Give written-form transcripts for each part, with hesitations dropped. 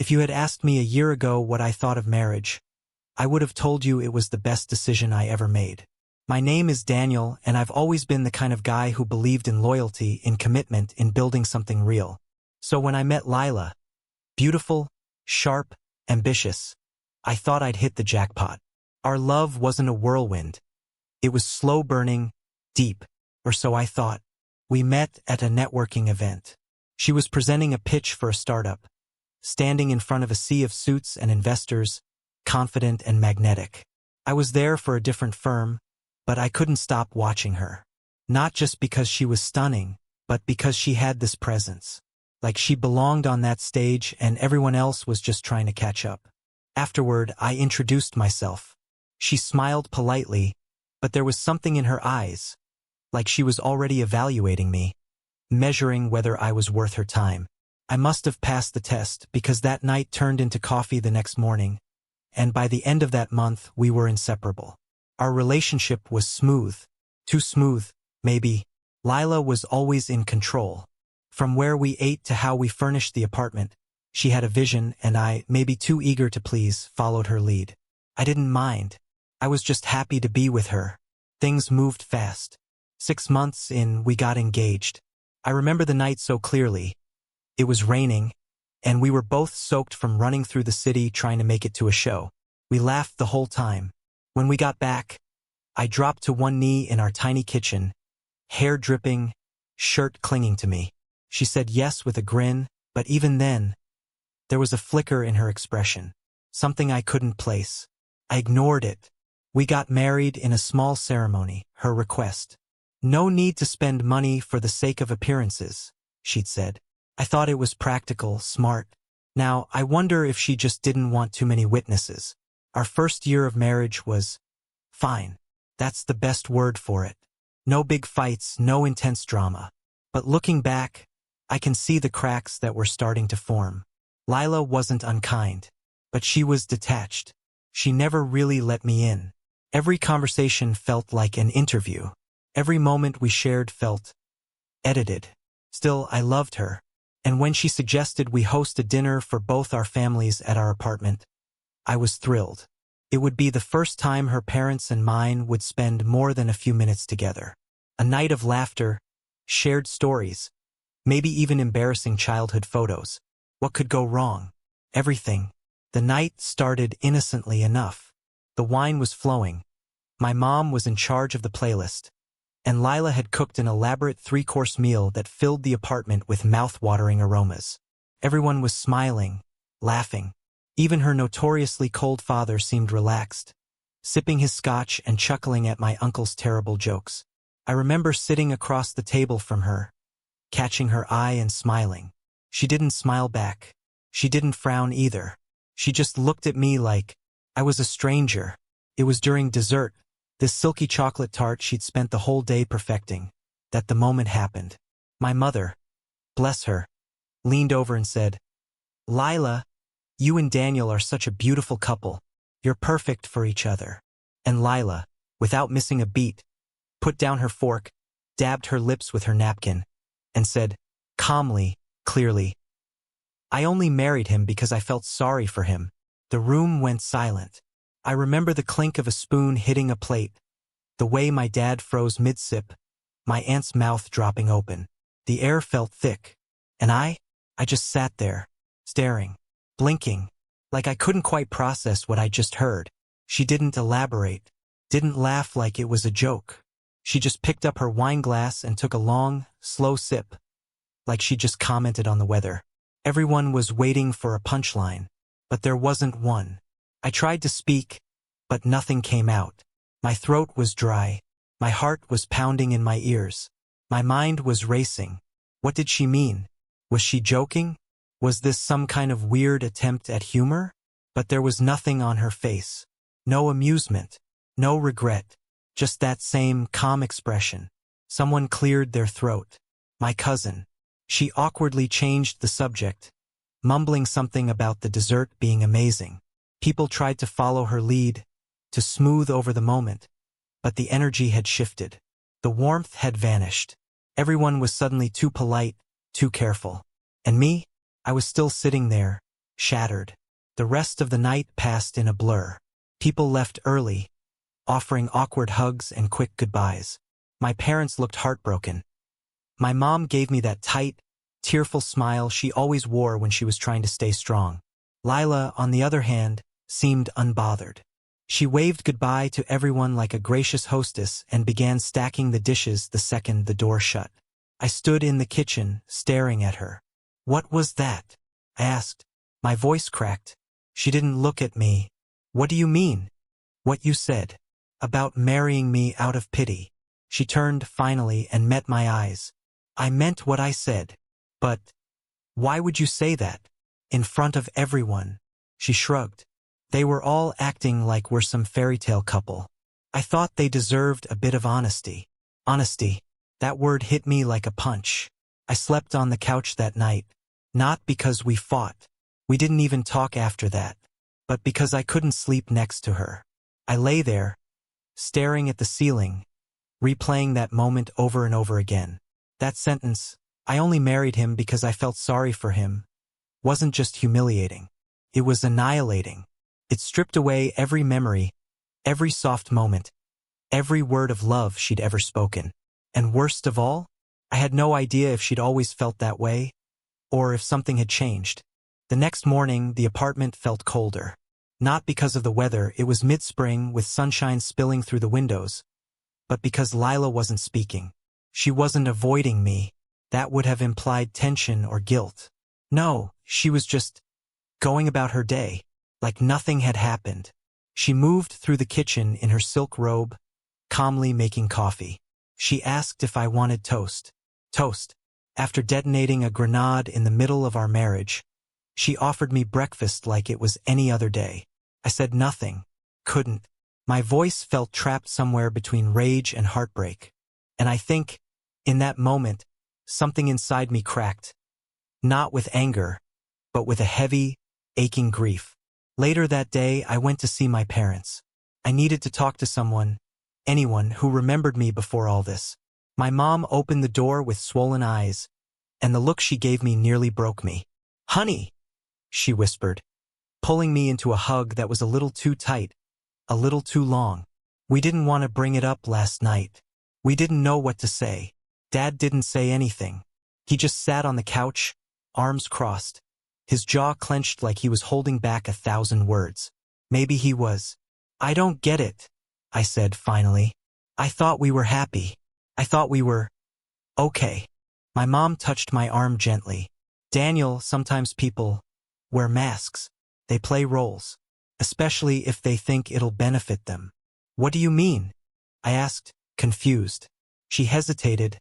If you had asked me a year ago what I thought of marriage, I would have told you it was the best decision I ever made. My name is Daniel, and I've always been the kind of guy who believed in loyalty, in commitment, in building something real. So when I met Lila, beautiful, sharp, ambitious, I thought I'd hit the jackpot. Our love wasn't a whirlwind. It was slow-burning, deep, or so I thought. We met at a networking event. She was presenting a pitch for a startup, standing in front of a sea of suits and investors, confident and magnetic. I was there for a different firm, but I couldn't stop watching her. Not just because she was stunning, but because she had this presence. Like she belonged on that stage and everyone else was just trying to catch up. Afterward, I introduced myself. She smiled politely, but there was something in her eyes, like she was already evaluating me, measuring whether I was worth her time. I must have passed the test because that night turned into coffee the next morning, and by the end of that month we were inseparable. Our relationship was smooth. Too smooth, maybe. Lila was always in control. From where we ate to how we furnished the apartment, she had a vision, and I, maybe too eager to please, followed her lead. I didn't mind. I was just happy to be with her. Things moved fast. 6 months in, we got engaged. I remember the night so clearly. It was raining, and we were both soaked from running through the city trying to make it to a show. We laughed the whole time. When we got back, I dropped to one knee in our tiny kitchen, hair dripping, shirt clinging to me. She said yes with a grin, but even then, there was a flicker in her expression, something I couldn't place. I ignored it. We got married in a small ceremony, her request. No need to spend money for the sake of appearances, she'd said. I thought it was practical, smart. Now, I wonder if she just didn't want too many witnesses. Our first year of marriage was fine. That's the best word for it. No big fights, no intense drama. But looking back, I can see the cracks that were starting to form. Lila wasn't unkind, but she was detached. She never really let me in. Every conversation felt like an interview. Every moment we shared felt edited. Still, I loved her, and when she suggested we host a dinner for both our families at our apartment, I was thrilled. It would be the first time her parents and mine would spend more than a few minutes together. A night of laughter, shared stories, maybe even embarrassing childhood photos. What could go wrong? Everything. The night started innocently enough. The wine was flowing. My mom was in charge of the playlist, and Lila had cooked an elaborate 3-course meal that filled the apartment with mouth-watering aromas. Everyone was smiling, laughing. Even her notoriously cold father seemed relaxed, sipping his scotch and chuckling at my uncle's terrible jokes. I remember sitting across the table from her, catching her eye and smiling. She didn't smile back. She didn't frown either. She just looked at me like I was a stranger. It was during dessert, this silky chocolate tart she'd spent the whole day perfecting, that the moment happened. My mother, bless her, leaned over and said, "Lila, you and Daniel are such a beautiful couple. You're perfect for each other." And Lila, without missing a beat, put down her fork, dabbed her lips with her napkin, and said, calmly, clearly, "I only married him because I felt sorry for him." The room went silent. I remember the clink of a spoon hitting a plate, the way my dad froze mid-sip, my aunt's mouth dropping open. The air felt thick, and I just sat there, staring, blinking, like I couldn't quite process what I just heard. She didn't elaborate, didn't laugh like it was a joke. She just picked up her wine glass and took a long, slow sip, like she just commented on the weather. Everyone was waiting for a punchline, but there wasn't one. I tried to speak, but nothing came out. My throat was dry. My heart was pounding in my ears. My mind was racing. What did she mean? Was she joking? Was this some kind of weird attempt at humor? But there was nothing on her face. No amusement. No regret. Just that same calm expression. Someone cleared their throat. My cousin. She awkwardly changed the subject, mumbling something about the dessert being amazing. People tried to follow her lead, to smooth over the moment, but the energy had shifted. The warmth had vanished. Everyone was suddenly too polite, too careful. And me? I was still sitting there, shattered. The rest of the night passed in a blur. People left early, offering awkward hugs and quick goodbyes. My parents looked heartbroken. My mom gave me that tight, tearful smile she always wore when she was trying to stay strong. Lila, on the other hand, seemed unbothered. She waved goodbye to everyone like a gracious hostess and began stacking the dishes the second the door shut. I stood in the kitchen, staring at her. "What was that?" I asked. My voice cracked. She didn't look at me. "What do you mean?" "What you said. About marrying me out of pity." She turned, finally, and met my eyes. "I meant what I said. But why would you say that? In front of everyone?" She shrugged. "They were all acting like we're some fairy tale couple. I thought they deserved a bit of honesty." Honesty. That word hit me like a punch. I slept on the couch that night. Not because we fought. We didn't even talk after that. But because I couldn't sleep next to her. I lay there, staring at the ceiling, replaying that moment over and over again. That sentence, "I only married him because I felt sorry for him," wasn't just humiliating. It was annihilating. It stripped away every memory, every soft moment, every word of love she'd ever spoken. And worst of all, I had no idea if she'd always felt that way, or if something had changed. The next morning, the apartment felt colder. Not because of the weather, it was mid-spring with sunshine spilling through the windows, but because Lila wasn't speaking. She wasn't avoiding me. That would have implied tension or guilt. No, she was just going about her day, like nothing had happened. She moved through the kitchen in her silk robe, calmly making coffee. She asked if I wanted toast. Toast. After detonating a grenade in the middle of our marriage, she offered me breakfast like it was any other day. I said nothing. Couldn't. My voice felt trapped somewhere between rage and heartbreak. And I think, in that moment, something inside me cracked. Not with anger, but with a heavy, aching grief. Later that day, I went to see my parents. I needed to talk to someone, anyone who remembered me before all this. My mom opened the door with swollen eyes, and the look she gave me nearly broke me. "Honey," she whispered, pulling me into a hug that was a little too tight, a little too long. "We didn't want to bring it up last night. We didn't know what to say." Dad didn't say anything. He just sat on the couch, arms crossed, his jaw clenched like he was holding back 1,000 words. Maybe he was. "I don't get it," I said finally. "I thought we were happy. I thought we were okay." My mom touched my arm gently. "Daniel, sometimes people wear masks. They play roles, especially if they think it'll benefit them." "What do you mean?" I asked, confused. She hesitated,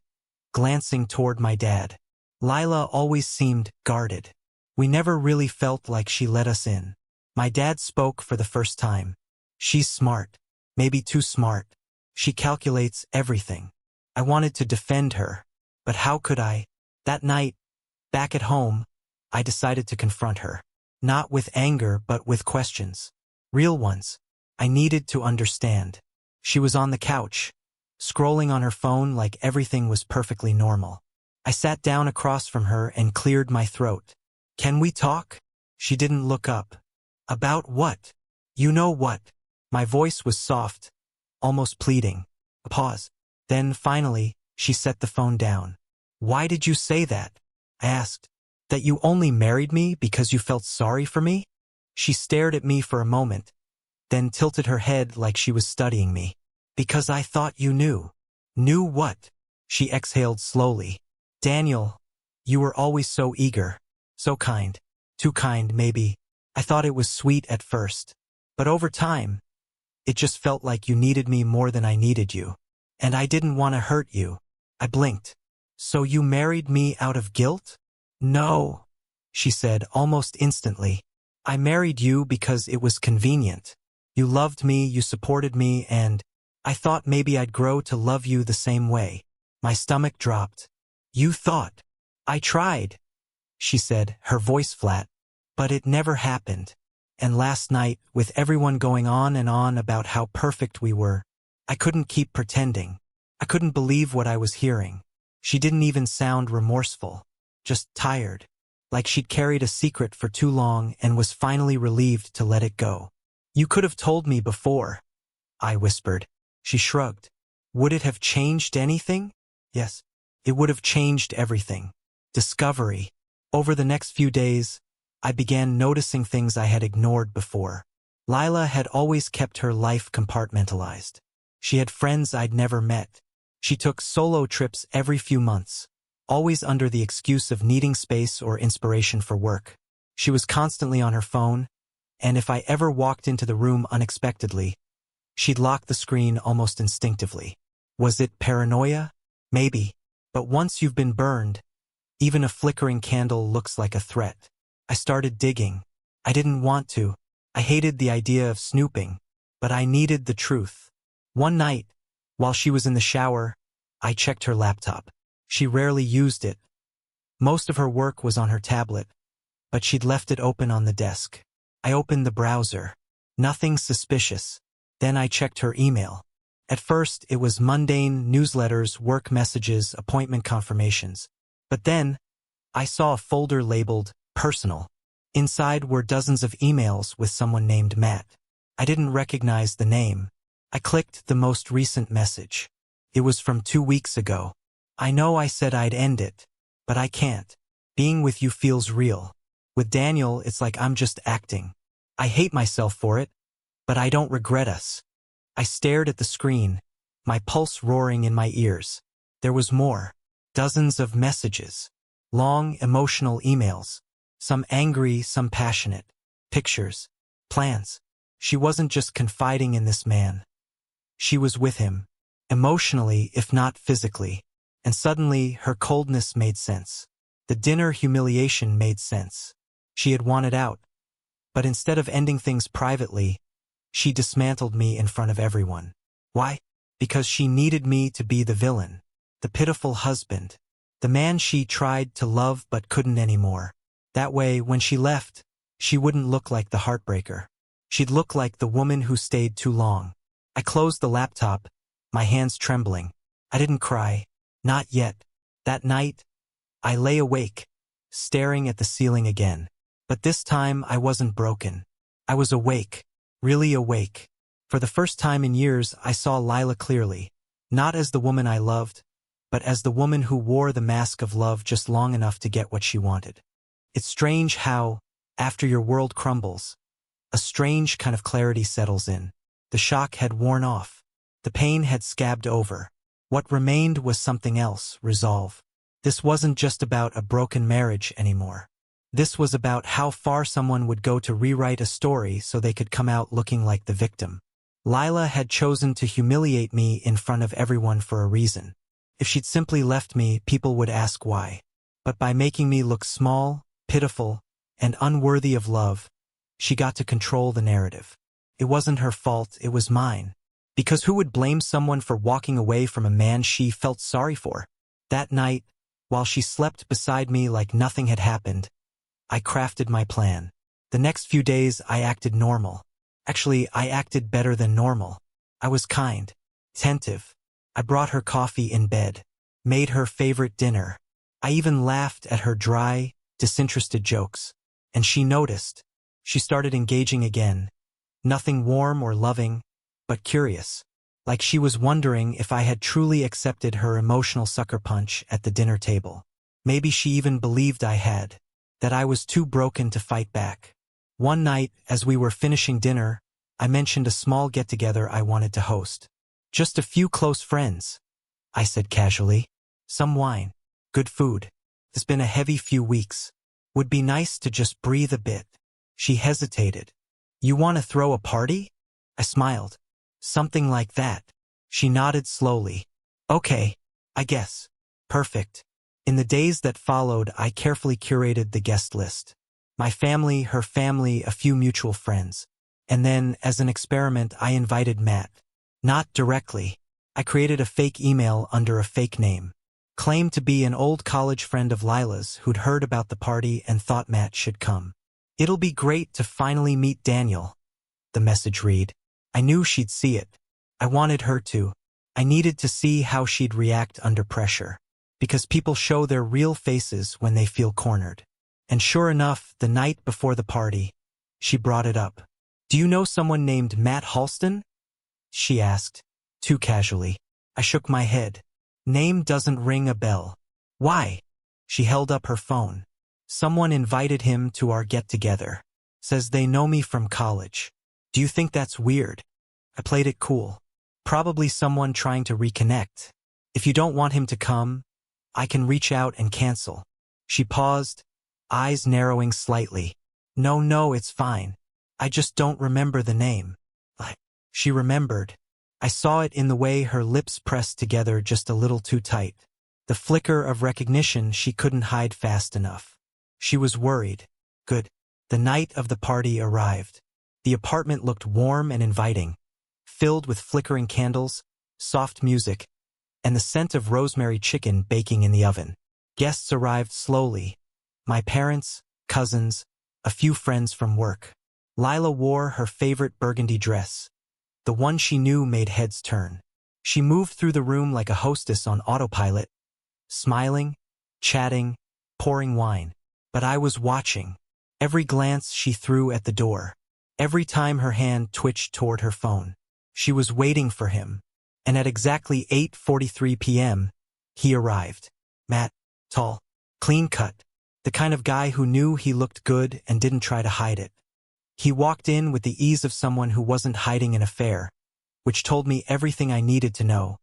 glancing toward my dad. Lila always seemed guarded. We never really felt like she let us in. My dad spoke for the first time. "She's smart. Maybe too smart. She calculates everything." I wanted to defend her, but how could I? That night, back at home, I decided to confront her. Not with anger, but with questions. Real ones. I needed to understand. She was on the couch, scrolling on her phone like everything was perfectly normal. I sat down across from her and cleared my throat. "Can we talk?" She didn't look up. "About what?" "You know what." My voice was soft, almost pleading. A pause. Then, finally, she set the phone down. "Why did you say that?" I asked. "That you only married me because you felt sorry for me?" She stared at me for a moment, then tilted her head like she was studying me. "Because I thought you knew." "Knew what?" She exhaled slowly. "Daniel, you were always so eager, so kind. Too kind, maybe. I thought it was sweet at first. But over time, it just felt like you needed me more than I needed you. And I didn't want to hurt you." I blinked. "So you married me out of guilt?" "No," she said almost instantly. "I married you because it was convenient. You loved me, you supported me, and I thought maybe I'd grow to love you the same way." My stomach dropped. "You thought." "I tried," she said, her voice flat. "But it never happened. And last night, with everyone going on and on about how perfect we were, I couldn't keep pretending. I couldn't believe what I was hearing." She didn't even sound remorseful, just tired. like she'd carried a secret for too long and was finally relieved to let it go. "You could have told me before," I whispered. She shrugged. "Would it have changed anything?" "Yes. It would have changed everything." Discovery. Over the next few days, I began noticing things I had ignored before. Lila had always kept her life compartmentalized. She had friends I'd never met. She took solo trips every few months, always under the excuse of needing space or inspiration for work. She was constantly on her phone, and if I ever walked into the room unexpectedly, she'd lock the screen almost instinctively. Was it paranoia? Maybe. But once you've been burned, even a flickering candle looks like a threat. I started digging. I didn't want to. I hated the idea of snooping, but I needed the truth. One night, while she was in the shower, I checked her laptop. She rarely used it. Most of her work was on her tablet, but she'd left it open on the desk. I opened the browser. Nothing suspicious. Then I checked her email. At first, it was mundane newsletters, work messages, appointment confirmations. But then, I saw a folder labeled Personal. Inside were dozens of emails with someone named Matt. I didn't recognize the name. I clicked the most recent message. It was from 2 weeks ago. "I know I said I'd end it, but I can't. Being with you feels real. With Daniel, it's like I'm just acting. I hate myself for it, but I don't regret us." I stared at the screen, my pulse roaring in my ears. There was more. Dozens of messages. Long, emotional emails. Some angry, some passionate. Pictures. Plans. She wasn't just confiding in this man. She was with him. Emotionally, if not physically. And suddenly, her coldness made sense. The dinner humiliation made sense. She had wanted out. But instead of ending things privately, she dismantled me in front of everyone. Why? Because she needed me to be the villain. The pitiful husband. The man she tried to love but couldn't anymore. That way, when she left, she wouldn't look like the heartbreaker. She'd look like the woman who stayed too long. I closed the laptop, my hands trembling. I didn't cry. Not yet. That night, I lay awake, staring at the ceiling again. But this time, I wasn't broken. I was awake. Really awake. For the first time in years, I saw Lila clearly. Not as the woman I loved, but as the woman who wore the mask of love just long enough to get what she wanted. It's strange how, after your world crumbles, a strange kind of clarity settles in. The shock had worn off. The pain had scabbed over. What remained was something else, resolve. This wasn't just about a broken marriage anymore. This was about how far someone would go to rewrite a story so they could come out looking like the victim. Lila had chosen to humiliate me in front of everyone for a reason. If she'd simply left me, people would ask why. But by making me look small, pitiful, and unworthy of love, she got to control the narrative. It wasn't her fault, it was mine. Because who would blame someone for walking away from a man she felt sorry for? That night, while she slept beside me like nothing had happened, I crafted my plan. The next few days, I acted normal. Actually, I acted better than normal. I was kind, attentive. I brought her coffee in bed, made her favorite dinner. I even laughed at her dry, disinterested jokes. And she noticed. She started engaging again. Nothing warm or loving, but curious. Like she was wondering if I had truly accepted her emotional sucker punch at the dinner table. Maybe she even believed I had, that I was too broken to fight back. One night, as we were finishing dinner, I mentioned a small get-together I wanted to host. "Just a few close friends," I said casually. "Some wine. Good food. It's been a heavy few weeks. Would be nice to just breathe a bit." She hesitated. "You want to throw a party?" I smiled. "Something like that." She nodded slowly. "Okay, I guess." Perfect. In the days that followed, I carefully curated the guest list. My family, her family, a few mutual friends. And then, as an experiment, I invited Matt. Not directly. I created a fake email under a fake name. Claimed to be an old college friend of Lila's who'd heard about the party and thought Matt should come. "It'll be great to finally meet Daniel," the message read. I knew she'd see it. I wanted her to. I needed to see how she'd react under pressure. Because people show their real faces when they feel cornered. And sure enough, the night before the party, she brought it up. "Do you know someone named Matt Halston?" she asked, too casually. I shook my head. Name doesn't ring a bell. "Why?" She held up her phone. "Someone invited him to our get-together. Says they know me from college. Do you think that's weird?" I played it cool. "Probably someone trying to reconnect. If you don't want him to come, I can reach out and cancel." She paused, eyes narrowing slightly. No, it's fine. I just don't remember the name." She remembered. I saw it in the way her lips pressed together just a little too tight. The flicker of recognition she couldn't hide fast enough. She was worried. Good. The night of the party arrived. The apartment looked warm and inviting, filled with flickering candles, soft music, and the scent of rosemary chicken baking in the oven. Guests arrived slowly. My parents, cousins, a few friends from work. Lila wore her favorite burgundy dress. The one she knew made heads turn. She moved through the room like a hostess on autopilot, smiling, chatting, pouring wine. But I was watching. Every glance she threw at the door. Every time her hand twitched toward her phone. She was waiting for him. And at exactly 8:43 p.m., he arrived. Matt, tall, clean-cut, the kind of guy who knew he looked good and didn't try to hide it. He walked in with the ease of someone who wasn't hiding an affair, which told me everything I needed to know.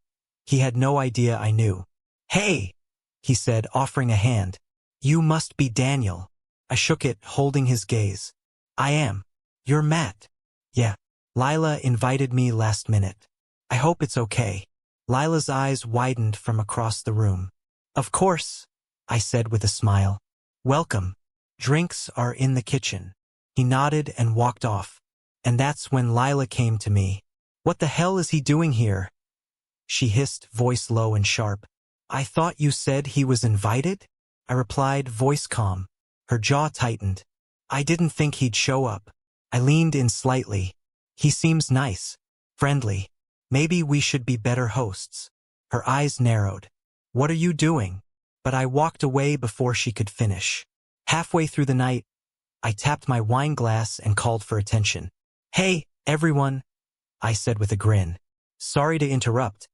He had no idea I knew. "Hey," he said, offering a hand. "You must be Daniel." I shook it, holding his gaze. "I am. You're Matt." "Yeah. Lila invited me last minute. I hope it's okay." Lila's eyes widened from across the room. "Of course," I said with a smile. "Welcome. Drinks are in the kitchen." He nodded and walked off. And that's when Lila came to me. "What the hell is he doing here?" she hissed, voice low and sharp. "I thought you said he was invited?" I replied, voice calm. Her jaw tightened. "I didn't think he'd show up." I leaned in slightly. "He seems nice. Friendly. Maybe we should be better hosts." Her eyes narrowed. "What are you doing?" But I walked away before she could finish. Halfway through the night, I tapped my wine glass and called for attention. "Hey, everyone," I said with a grin. "Sorry to interrupt.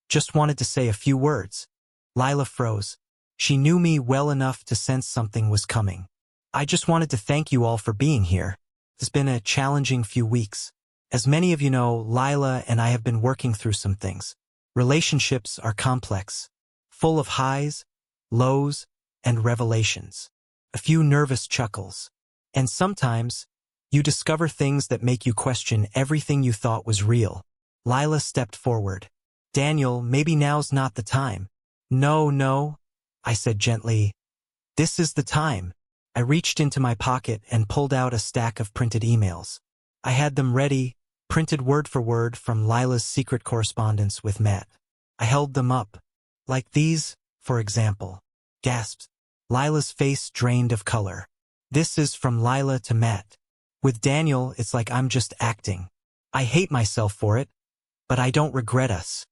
Just wanted to say a few words." Lila froze. She knew me well enough to sense something was coming. "I just wanted to thank you all for being here. It's been a challenging few weeks. As many of you know, Lila and I have been working through some things. Relationships are complex, full of highs, lows, and revelations. A few nervous chuckles. And sometimes, you discover things that make you question everything you thought was real." Lila stepped forward. "Daniel, maybe now's not the time." No, I said gently. "This is the time." I reached into my pocket and pulled out a stack of printed emails. I had them ready, printed word for word from Lila's secret correspondence with Matt. I held them up. "Like these, for example." Gasps. Lila's face drained of color. "This is from Lila to Matt. With Daniel, it's like I'm just acting. I hate myself for it, but I don't regret us."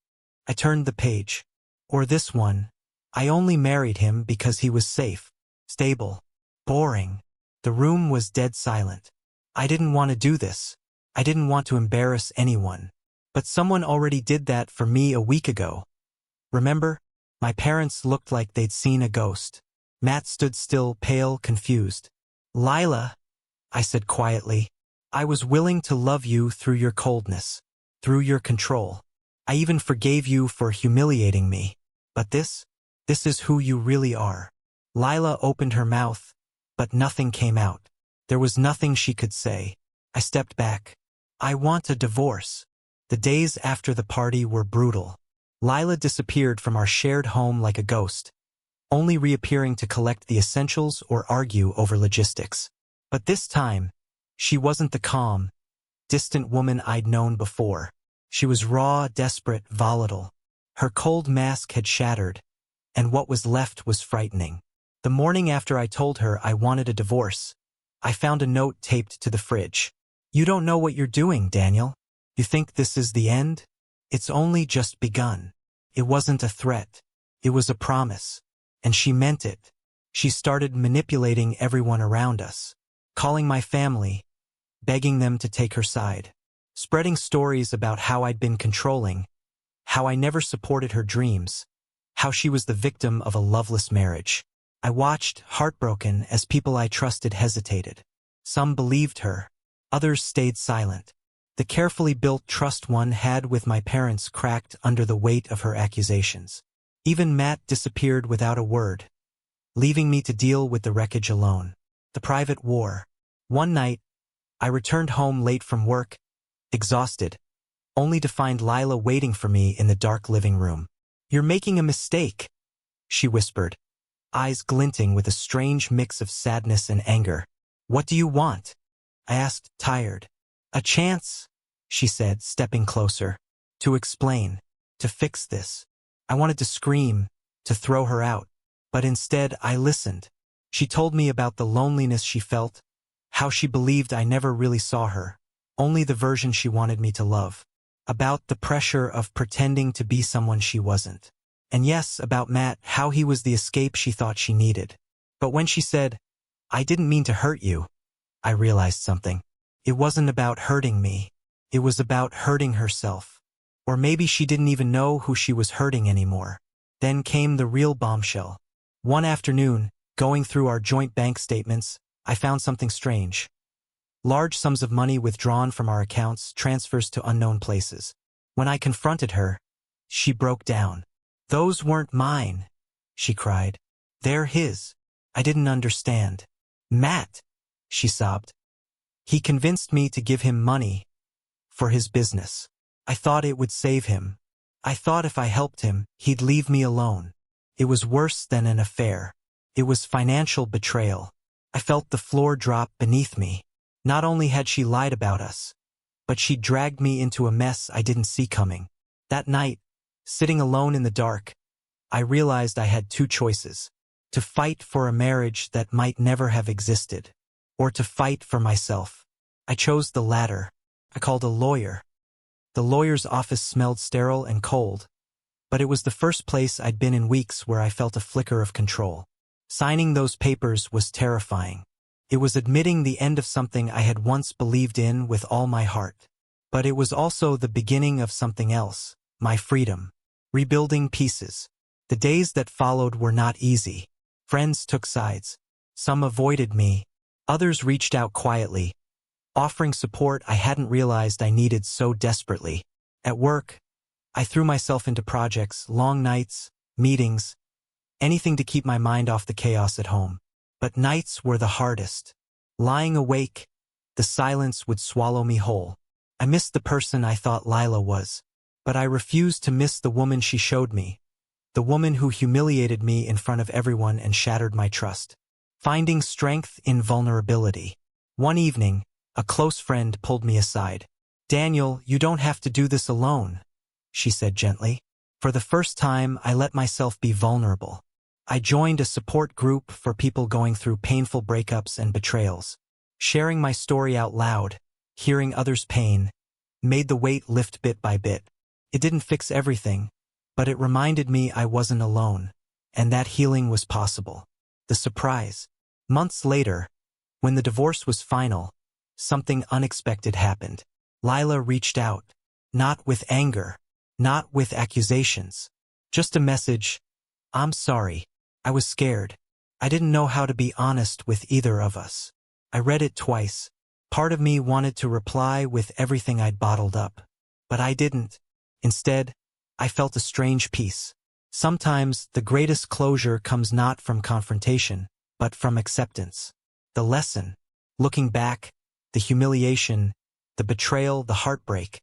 I turned the page. Or this one. "I only married him because he was safe, stable, boring." The room was dead silent. I didn't want to do this. I didn't want to embarrass anyone. But someone already did that for me a week ago. Remember? My parents looked like they'd seen a ghost. Matt stood still, pale, confused. "Lila," I said quietly, "I was willing to love you through your coldness, through your control. I even forgave you for humiliating me. But this is who you really are." Lila opened her mouth, but nothing came out. There was nothing she could say. I stepped back. "I want a divorce." The days after the party were brutal. Lila disappeared from our shared home like a ghost, only reappearing to collect the essentials or argue over logistics. But this time, she wasn't the calm, distant woman I'd known before. She was raw, desperate, volatile. Her cold mask had shattered, and what was left was frightening. The morning after I told her I wanted a divorce, I found a note taped to the fridge. "You don't know what you're doing, Daniel. You think this is the end? It's only just begun." It wasn't a threat. It was a promise. And she meant it. She started manipulating everyone around us, calling my family, begging them to take her side, spreading stories about how I'd been controlling, how I never supported her dreams, how she was the victim of a loveless marriage. I watched, heartbroken, as people I trusted hesitated. Some believed her, others stayed silent. The carefully built trust one had with my parents cracked under the weight of her accusations. Even Matt disappeared without a word, leaving me to deal with the wreckage alone. The private war. One night, I returned home late from work, exhausted, only to find Lila waiting for me in the dark living room. "You're making a mistake," she whispered, eyes glinting with a strange mix of sadness and anger. "What do you want?" I asked, tired. "A chance," she said, stepping closer. "To explain. To fix this." I wanted to scream, to throw her out. But instead, I listened. She told me about the loneliness she felt, how she believed I never really saw her, only the version she wanted me to love. About the pressure of pretending to be someone she wasn't. And yes, about Matt, how he was the escape she thought she needed. But when she said, "I didn't mean to hurt you," I realized something. It wasn't about hurting me. It was about hurting herself. Or maybe she didn't even know who she was hurting anymore. Then came the real bombshell. One afternoon, going through our joint bank statements, I found something strange. Large sums of money withdrawn from our accounts, transfers to unknown places. When I confronted her, she broke down. "Those weren't mine," she cried. "They're his." I didn't understand. "Matt," she sobbed. "He convinced me to give him money for his business. I thought it would save him. I thought if I helped him, he'd leave me alone. It was worse than an affair. It was financial betrayal." I felt the floor drop beneath me. Not only had she lied about us, but she dragged me into a mess I didn't see coming. That night, sitting alone in the dark, I realized I had two choices: to fight for a marriage that might never have existed, or to fight for myself. I chose the latter. I called a lawyer. The lawyer's office smelled sterile and cold, but it was the first place I'd been in weeks where I felt a flicker of control. Signing those papers was terrifying. It was admitting the end of something I had once believed in with all my heart. But it was also the beginning of something else, my freedom. Rebuilding pieces. The days that followed were not easy. Friends took sides. Some avoided me. Others reached out quietly, offering support I hadn't realized I needed so desperately. At work, I threw myself into projects, long nights, meetings, anything to keep my mind off the chaos at home. But nights were the hardest. Lying awake, the silence would swallow me whole. I missed the person I thought Lila was, but I refused to miss the woman she showed me, the woman who humiliated me in front of everyone and shattered my trust. Finding strength in vulnerability. One evening, a close friend pulled me aside. "Daniel, you don't have to do this alone," she said gently. For the first time, I let myself be vulnerable. I joined a support group for people going through painful breakups and betrayals. Sharing my story out loud, hearing others' pain, made the weight lift bit by bit. It didn't fix everything, but it reminded me I wasn't alone, and that healing was possible. The surprise. Months later, when the divorce was final, something unexpected happened. Lila reached out, not with anger, not with accusations, just a message: "I'm sorry. I was scared. I didn't know how to be honest with either of us." I read it twice. Part of me wanted to reply with everything I'd bottled up, but I didn't. Instead, I felt a strange peace. Sometimes the greatest closure comes not from confrontation, but from acceptance. The lesson, looking back, the humiliation, the betrayal, the heartbreak,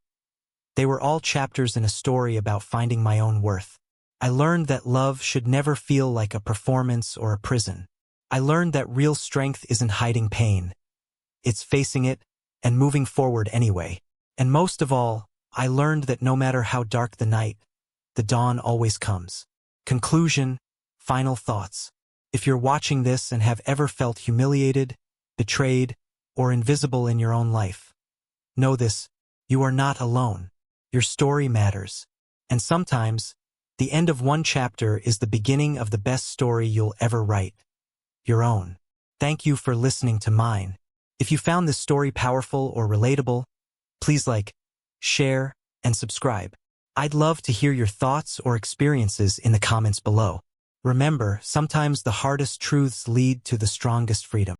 they were all chapters in a story about finding my own worth. I learned that love should never feel like a performance or a prison. I learned that real strength isn't hiding pain. It's facing it and moving forward anyway. And most of all, I learned that no matter how dark the night, the dawn always comes. Conclusion, final thoughts. If you're watching this and have ever felt humiliated, betrayed, or invisible in your own life, know this: you are not alone. Your story matters. And sometimes, the end of one chapter is the beginning of the best story you'll ever write. your own. Thank you for listening to mine. If you found this story powerful or relatable, please like, share, and subscribe. I'd love to hear your thoughts or experiences in the comments below. Remember, sometimes the hardest truths lead to the strongest freedom.